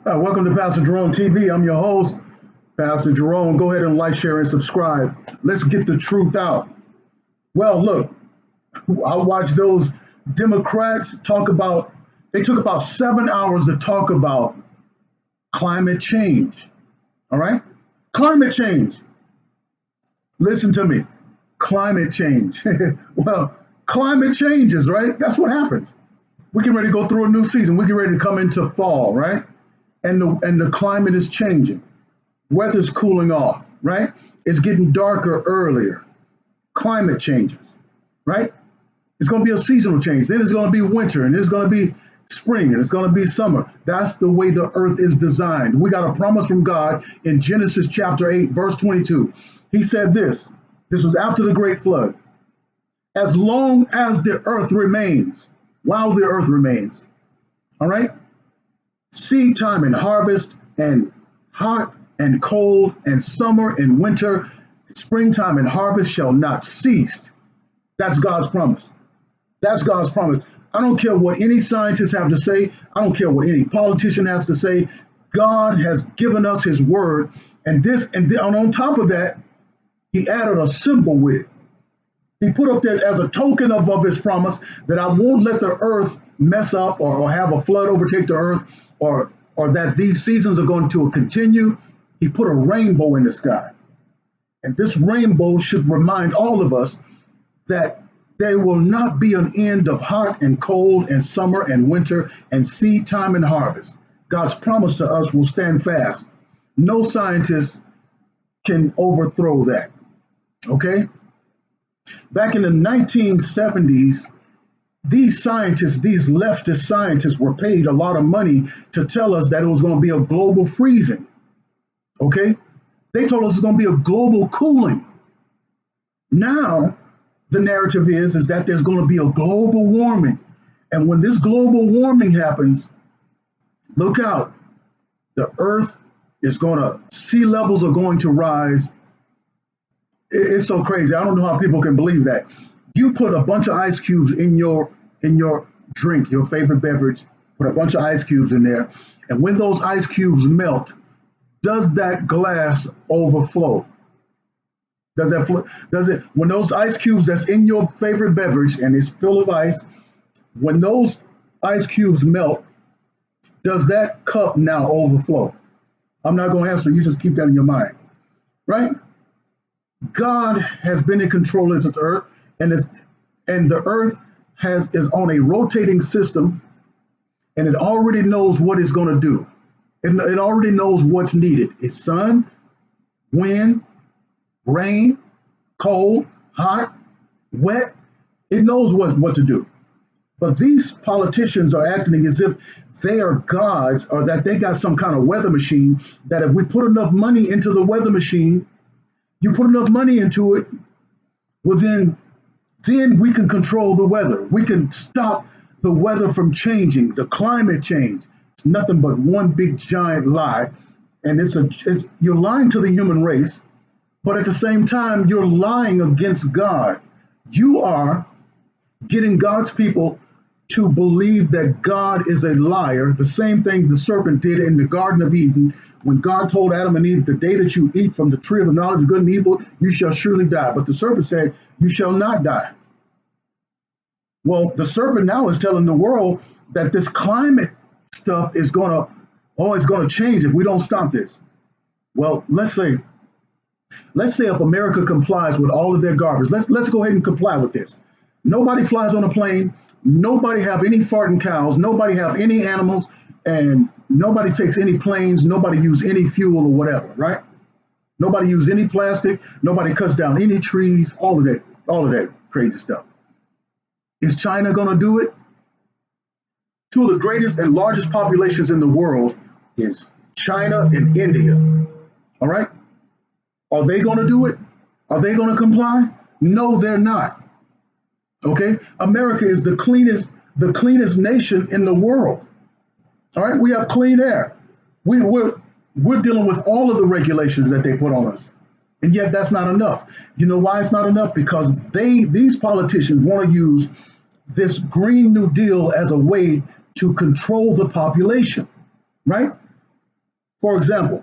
Welcome to Pastor Jerone TV. I'm your host, Pastor Jerome. Go ahead and like, share, and subscribe. Let's get the truth out. Well, look, I watched those Democrats talk about, they took about 7 hours to talk about climate change. All right? Climate change. Listen to me. Climate change. Well, climate changes, right? That's what happens. We get ready to go through a new season. We get ready to come into fall, right? And the climate is changing. Weather's cooling off, right? It's getting darker earlier. Climate changes, right? It's going to be a seasonal change. Then it's going to be winter, and it's going to be spring, and it's going to be summer. That's the way the earth is designed. We got a promise from God in Genesis chapter 8, verse 22. He said this. This was after the great flood. As long as the earth remains, while the earth remains, all right? Seed time and harvest, and hot and cold, and summer and winter, springtime and harvest shall not cease. That's God's promise. That's God's promise. I don't care what any scientists have to say. I don't care what any politician has to say. God has given us his word. And on top of that, he added a symbol with it. He put up there as a token of his promise that I won't let the earth mess up or have a flood overtake the earth or that these seasons are going to continue. He put a rainbow in the sky. And this rainbow should remind all of us that there will not be an end of hot and cold and summer and winter and seed time and harvest. God's promise to us will stand fast. No scientist can overthrow that. Okay? Back in the 1970s, these scientists, these leftist scientists, were paid a lot of money to tell us that it was going to be a global freezing. Okay? They told us it's going to be a global cooling. Now, the narrative is that there's going to be a global warming. And when this global warming happens, look out. The earth is sea levels are going to rise. It's so crazy. I don't know how people can believe that. You put a bunch of ice cubes in your drink, your favorite beverage, put a bunch of ice cubes in there. And when those ice cubes melt, does that glass overflow? When those ice cubes that's in your favorite beverage and it's full of ice, when those ice cubes melt, does that cup now overflow? I'm not going to answer. You just keep that in your mind, right? God has been in control of this earth, and the earth is on a rotating system, and it already knows what it's going to do. It already knows what's needed. It's sun, wind, rain, cold, hot, wet. It knows what to do. But these politicians are acting as if they are gods, or that they got some kind of weather machine, that if we put enough money into the weather machine, you put enough money into it, well then we can control the weather. We can stop the weather from changing, the climate change. It's nothing but one big giant lie. And you're lying to the human race, but at the same time, you're lying against God. You are getting God's people to believe that God is a liar. The same thing the serpent did in the Garden of Eden when God told Adam and Eve, the day that you eat from the tree of the knowledge of good and evil, you shall surely die. But the serpent said, you shall not die. Well, the serpent now is telling the world that this climate stuff is going to change if we don't stop this. Well, let's say if America complies with all of their garbage, let's go ahead and comply with this. Nobody flies on a plane. Nobody have any farting cows. Nobody have any animals, and nobody takes any planes. Nobody use any fuel or whatever, right? Nobody use any plastic. Nobody cuts down any trees. All of that crazy stuff. Is China going to do it? Two of the greatest and largest populations in the world is China and India. All right? Are they going to do it? Are they going to comply? No, they're not. Okay? America is the cleanest nation in the world. All right? We have clean air. We're dealing with all of the regulations that they put on us. And yet that's not enough. You know why it's not enough? Because these politicians want to use this Green New Deal as a way to control the population, right? For example,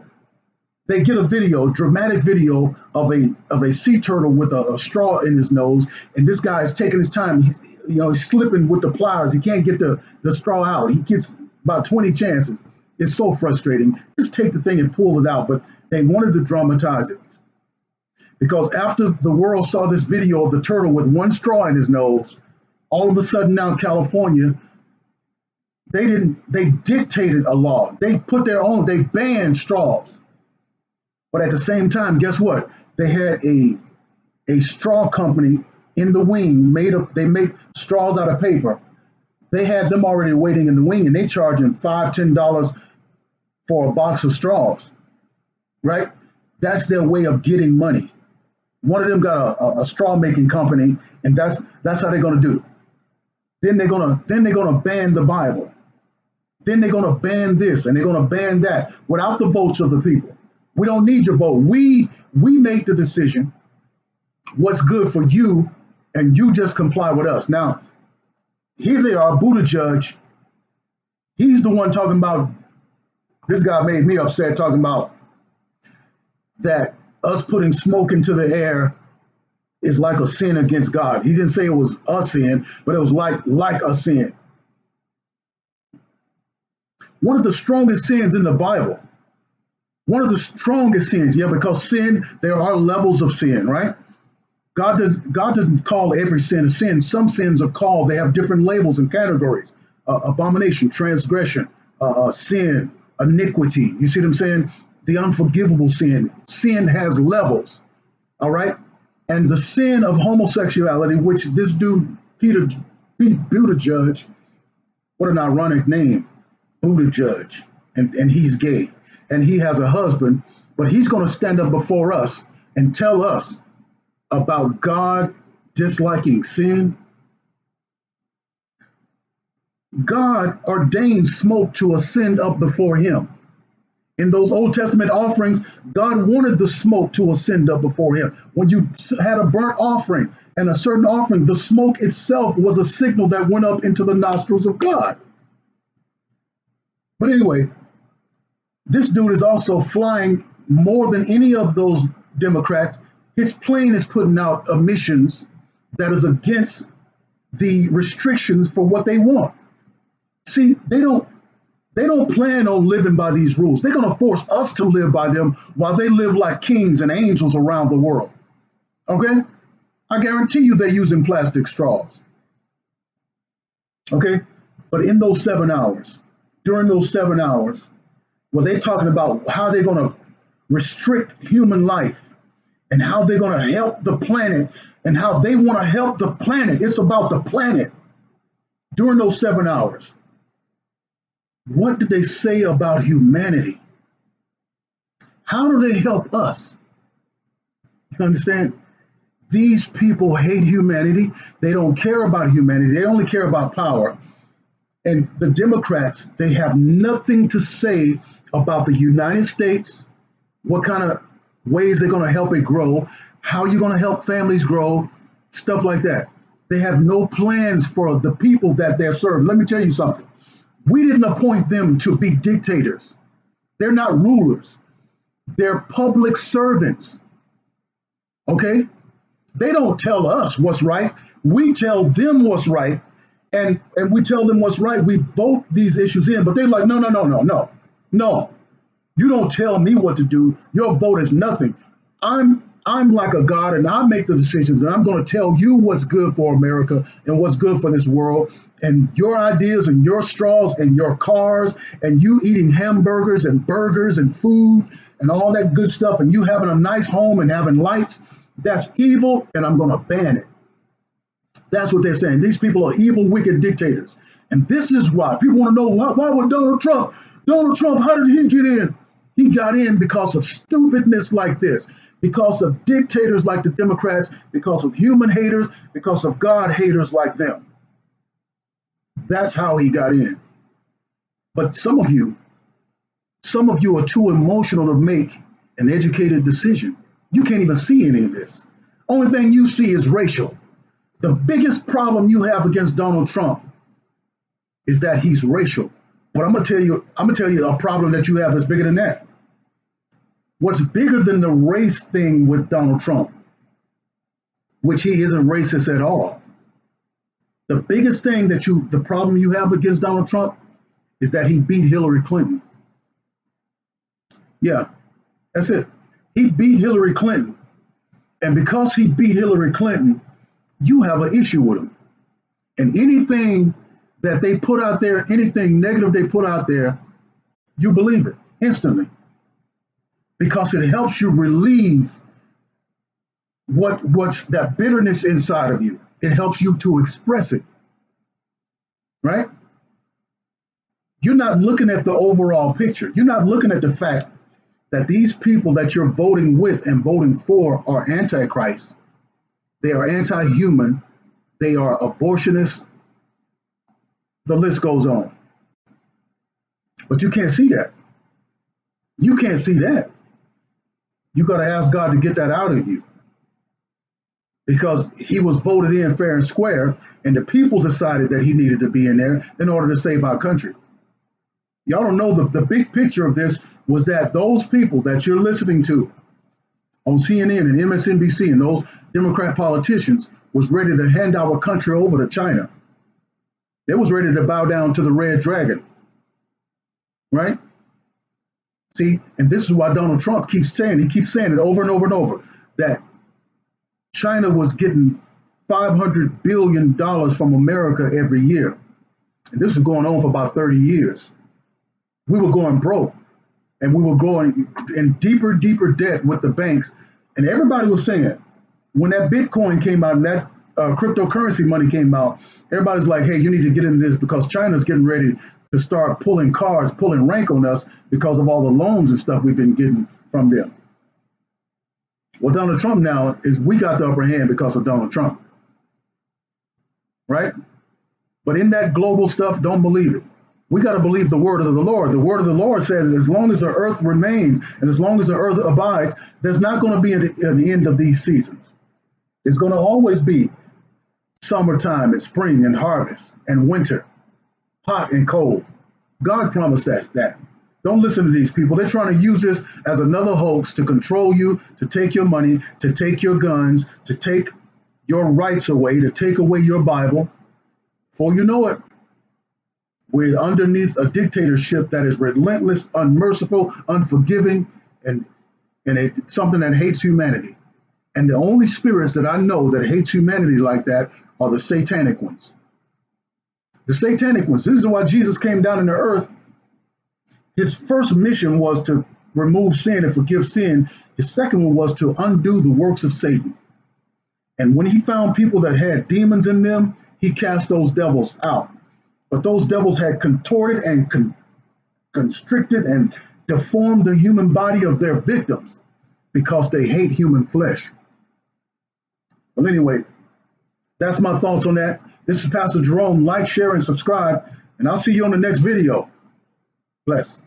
they get a video, dramatic video of a sea turtle with a straw in his nose, and this guy is taking his time. He's slipping with the pliers. He can't get the straw out. He gets about 20 chances. It's so frustrating. Just take the thing and pull it out. But they wanted to dramatize it because after the world saw this video of the turtle with one straw in his nose, all of a sudden now California, they dictated a law. They put their own. They banned straws. But at the same time, guess what? They had a straw company in the wing they make straws out of paper. They had them already waiting in the wing, and they charging $5, $10 for a box of straws, right? That's their way of getting money. One of them got a straw making company, and that's how they're gonna do. Then they're gonna ban the Bible. Then they're gonna ban this and they're gonna ban that without the votes of the people. We don't need your vote. We make the decision what's good for you, and you just comply with us. Now, here they are, Buddha Judge. He's the one talking about, this guy made me upset, talking about that us putting smoke into the air is like a sin against God. He didn't say it was a sin, but it was like a sin. One of the strongest sins in the Bible. One of the strongest sins, yeah, because sin, there are levels of sin, right? God doesn't call every sin a sin. Some sins are called, they have different labels and categories. Abomination, transgression, sin, iniquity. You see what I'm saying? The unforgivable sin. Sin has levels, all right? And the sin of homosexuality, which this dude, Buddha Judge, what an ironic name, Buddha Judge, and he's gay. And he has a husband, but he's going to stand up before us and tell us about God disliking sin. God ordained smoke to ascend up before him. In those Old Testament offerings, God wanted the smoke to ascend up before him. When you had a burnt offering and a certain offering, the smoke itself was a signal that went up into the nostrils of God. But anyway, this dude is also flying more than any of those Democrats. His plane is putting out emissions that is against the restrictions for what they want. See, they don't plan on living by these rules. They're going to force us to live by them while they live like kings and angels around the world. Okay? I guarantee you they're using plastic straws. Okay? But in those 7 hours, during those 7 hours, well, they're talking about how they're going to restrict human life and how they're going to help the planet and how they want to help the planet. It's about the planet. During those 7 hours, what did they say about humanity? How do they help us? You understand? These people hate humanity. They don't care about humanity. They only care about power. And the Democrats, they have nothing to say about the United States, what kind of ways they're going to help it grow, how you're going to help families grow, stuff like that. They have no plans for the people that they're serving. Let me tell you something. We didn't appoint them to be dictators. They're not rulers. They're public servants. Okay? They don't tell us what's right. We tell them what's right. And we tell them what's right. We vote these issues in, but they're like, no. You don't tell me what to do. Your vote is nothing. I'm like a God, and I make the decisions, and I'm going to tell you what's good for America and what's good for this world. And your ideas and your straws and your cars and you eating hamburgers and burgers and food and all that good stuff, and you having a nice home and having lights, that's evil, and I'm going to ban it. That's what they're saying. These people are evil, wicked dictators. And this is why people want to know, why would Donald Trump, how did he get in? He got in because of stupidness like this, because of dictators like the Democrats, because of human haters, because of God haters like them. That's how he got in. But some of you are too emotional to make an educated decision. You can't even see any of this. Only thing you see is racial. The biggest problem you have against Donald Trump is that he's racial. But I'm gonna tell you a problem that you have that's bigger than that. What's bigger than the race thing with Donald Trump, which he isn't racist at all. The biggest thing the problem you have against Donald Trump is that he beat Hillary Clinton. Yeah, that's it. He beat Hillary Clinton. And because he beat Hillary Clinton, you have an issue with him. And anything that they put out there, anything negative they put out there, you believe it instantly. Because it helps you relieve what's that bitterness inside of you. It helps you to express it, right? You're not looking at the overall picture. You're not looking at the fact that these people that you're voting with and voting for are antichrist. They are anti-human. They are abortionists. The list goes on. But you can't see that. You can't see that. You got to ask God to get that out of you. Because he was voted in fair and square, and the people decided that he needed to be in there in order to save our country. Y'all don't know the big picture of this was that those people that you're listening to on CNN and MSNBC and those Democrat politicians was ready to hand our country over to China. They was ready to bow down to the red dragon, right? See, and this is why Donald Trump keeps saying it over and over and over, that China was getting $500 billion from America every year. And this was going on for about 30 years. We were going broke, and we were going in deeper debt with the banks. And everybody was saying, when that Bitcoin came out and that cryptocurrency money came out, everybody's like, hey, you need to get into this because China's getting ready to start pulling rank on us because of all the loans and stuff we've been getting from them. Well, Donald Trump now we got the upper hand because of Donald Trump, right? But in that global stuff, don't believe it. We got to believe the word of the Lord. The word of the Lord says, as long as the earth remains and as long as the earth abides, there's not going to be an end of these seasons. It's going to always be summertime and spring and harvest and winter, hot and cold. God promised us that. Don't listen to these people. They're trying to use this as another hoax to control you, to take your money, to take your guns, to take your rights away, to take away your Bible. Before you know it, we're underneath a dictatorship that is relentless, unmerciful, unforgiving, and something that hates humanity. And the only spirits that I know that hates humanity like that are the satanic ones. The satanic ones. This is why Jesus came down in the earth. His first mission was to remove sin and forgive sin. His second one was to undo the works of Satan. And when he found people that had demons in them, he cast those devils out. But those devils had contorted and constricted and deformed the human body of their victims because they hate human flesh. Well, anyway, that's my thoughts on that. This is Pastor Jerome. Like, share, and subscribe, and I'll see you on the next video. Bless.